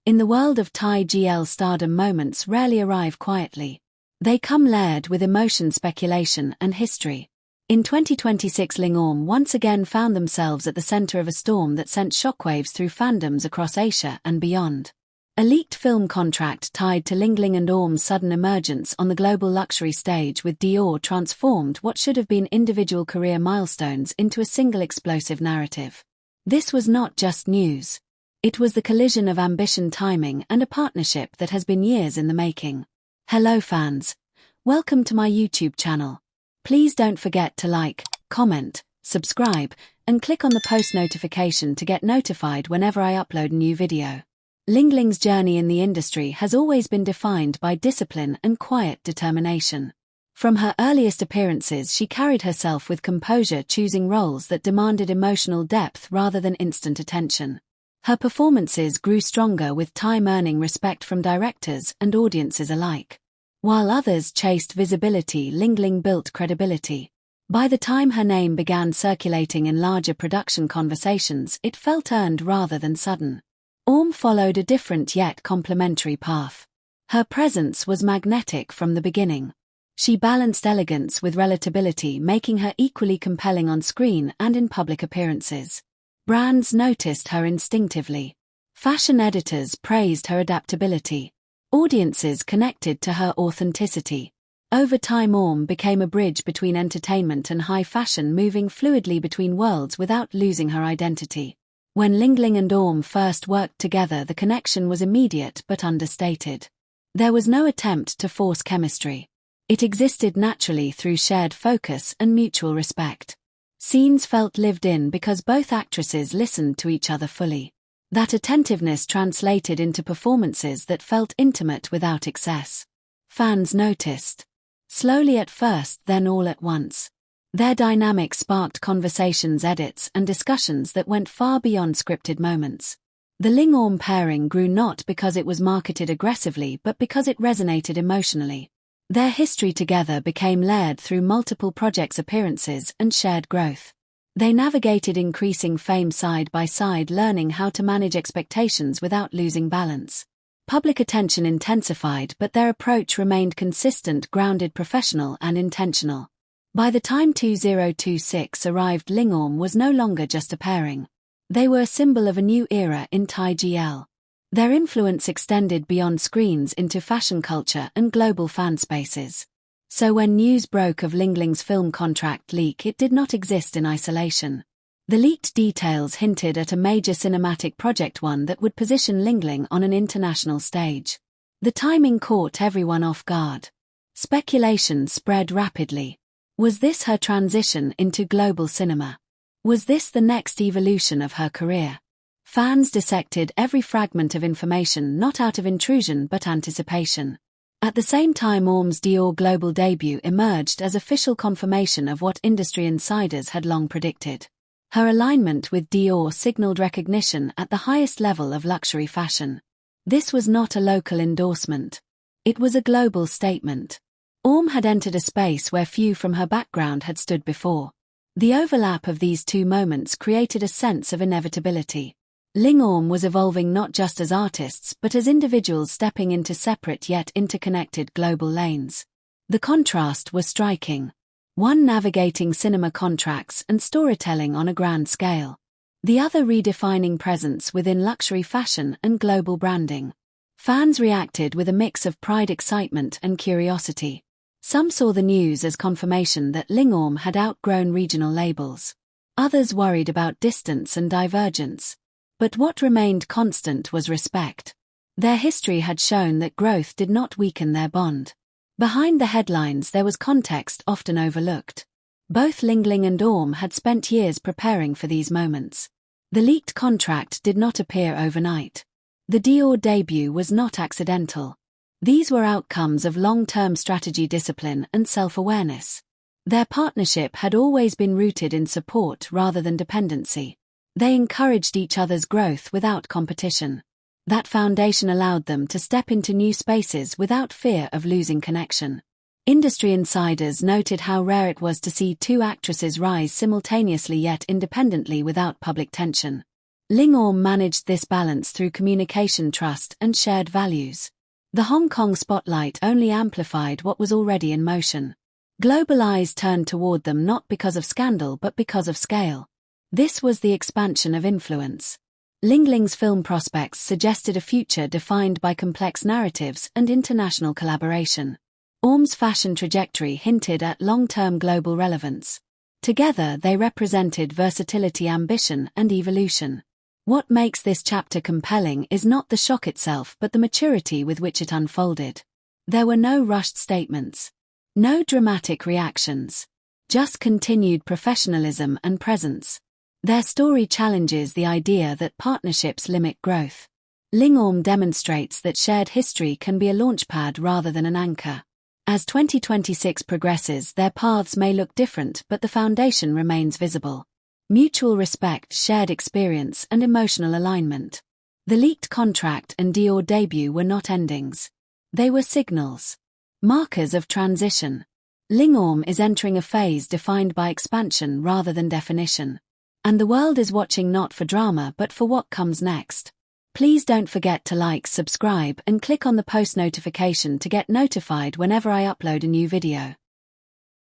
In the world of Thai GL stardom, moments rarely arrive quietly. They come layered with emotion, speculation, and history. In 2026, LingOrm once again found themselves at the center of a storm that sent shockwaves through fandoms across Asia and beyond. A leaked film contract tied to Lingling and Orm's sudden emergence on the global luxury stage with Dior transformed what should have been individual career milestones into a single explosive narrative. This was not just news. It was the collision of ambition, timing, and a partnership that has been years in the making. Hello fans. Welcome to my YouTube channel. Please don't forget to like, comment, subscribe, and click on the post notification to get notified whenever I upload a new video. Lingling's journey in the industry has always been defined by discipline and quiet determination. From her earliest appearances, she carried herself with composure, choosing roles that demanded emotional depth rather than instant attention. Her performances grew stronger with time, earning respect from directors and audiences alike. While others chased visibility, Lingling built credibility. By the time her name began circulating in larger production conversations, it felt earned rather than sudden. Orm followed a different yet complementary path. Her presence was magnetic from the beginning. She balanced elegance with relatability, making her equally compelling on screen and in public appearances. Brands noticed her instinctively. Fashion editors praised her adaptability. Audiences connected to her authenticity. Over time, Orm became a bridge between entertainment and high fashion, moving fluidly between worlds without losing her identity. When Lingling and Orm first worked together, the connection was immediate but understated. There was no attempt to force chemistry. It existed naturally through shared focus and mutual respect. Scenes felt lived in because both actresses listened to each other fully. That attentiveness translated into performances that felt intimate without excess. Fans noticed. Slowly at first, then all at once. Their dynamic sparked conversations, edits, and discussions that went far beyond scripted moments. The LingOrm pairing grew not because it was marketed aggressively but because it resonated emotionally. Their history together became layered through multiple projects, appearances, and shared growth. They navigated increasing fame side by side, learning how to manage expectations without losing balance. Public attention intensified, but their approach remained consistent, grounded, professional, and intentional. By the time 2026 arrived, LingOrm was no longer just a pairing. They were a symbol of a new era in Thai GL. Their influence extended beyond screens into fashion culture and global fan spaces. So when news broke of Lingling's film contract leak, it did not exist in isolation. The leaked details hinted at a major cinematic project, one that would position Lingling on an international stage. The timing caught everyone off guard. Speculation spread rapidly. Was this her transition into global cinema? Was this the next evolution of her career? Fans dissected every fragment of information, not out of intrusion but anticipation. At the same time, Orm's Dior global debut emerged as official confirmation of what industry insiders had long predicted. Her alignment with Dior signaled recognition at the highest level of luxury fashion. This was not a local endorsement. It was a global statement. Orm had entered a space where few from her background had stood before. The overlap of these two moments created a sense of inevitability. LingOrm was evolving not just as artists but as individuals, stepping into separate yet interconnected global lanes. The contrast was striking. One navigating cinema contracts and storytelling on a grand scale. The other redefining presence within luxury fashion and global branding. Fans reacted with a mix of pride, excitement, and curiosity. Some saw the news as confirmation that LingOrm had outgrown regional labels. Others worried about distance and divergence. But what remained constant was respect. Their history had shown that growth did not weaken their bond. Behind the headlines there was context often overlooked. Both Lingling and Orm had spent years preparing for these moments. The leaked contract did not appear overnight. The Dior debut was not accidental. These were outcomes of long-term strategy, discipline, and self-awareness. Their partnership had always been rooted in support rather than dependency. They encouraged each other's growth without competition. That foundation allowed them to step into new spaces without fear of losing connection. Industry insiders noted how rare it was to see two actresses rise simultaneously yet independently without public tension. LingOrm managed this balance through communication, trust, and shared values. The Hong Kong spotlight only amplified what was already in motion. Global eyes turned toward them not because of scandal but because of scale. This was the expansion of influence. Lingling's film prospects suggested a future defined by complex narratives and international collaboration. Orm's fashion trajectory hinted at long-term global relevance. Together they represented versatility, ambition, and evolution. What makes this chapter compelling is not the shock itself but the maturity with which it unfolded. There were no rushed statements. No dramatic reactions. Just continued professionalism and presence. Their story challenges the idea that partnerships limit growth. LingOrm demonstrates that shared history can be a launchpad rather than an anchor. As 2026 progresses, their paths may look different, but the foundation remains visible. Mutual respect, shared experience, and emotional alignment. The leaked contract and Dior debut were not endings. They were signals. Markers of transition. LingOrm is entering a phase defined by expansion rather than definition. And the world is watching not for drama but for what comes next. Please don't forget to like, subscribe, and click on the post notification to get notified whenever I upload a new video.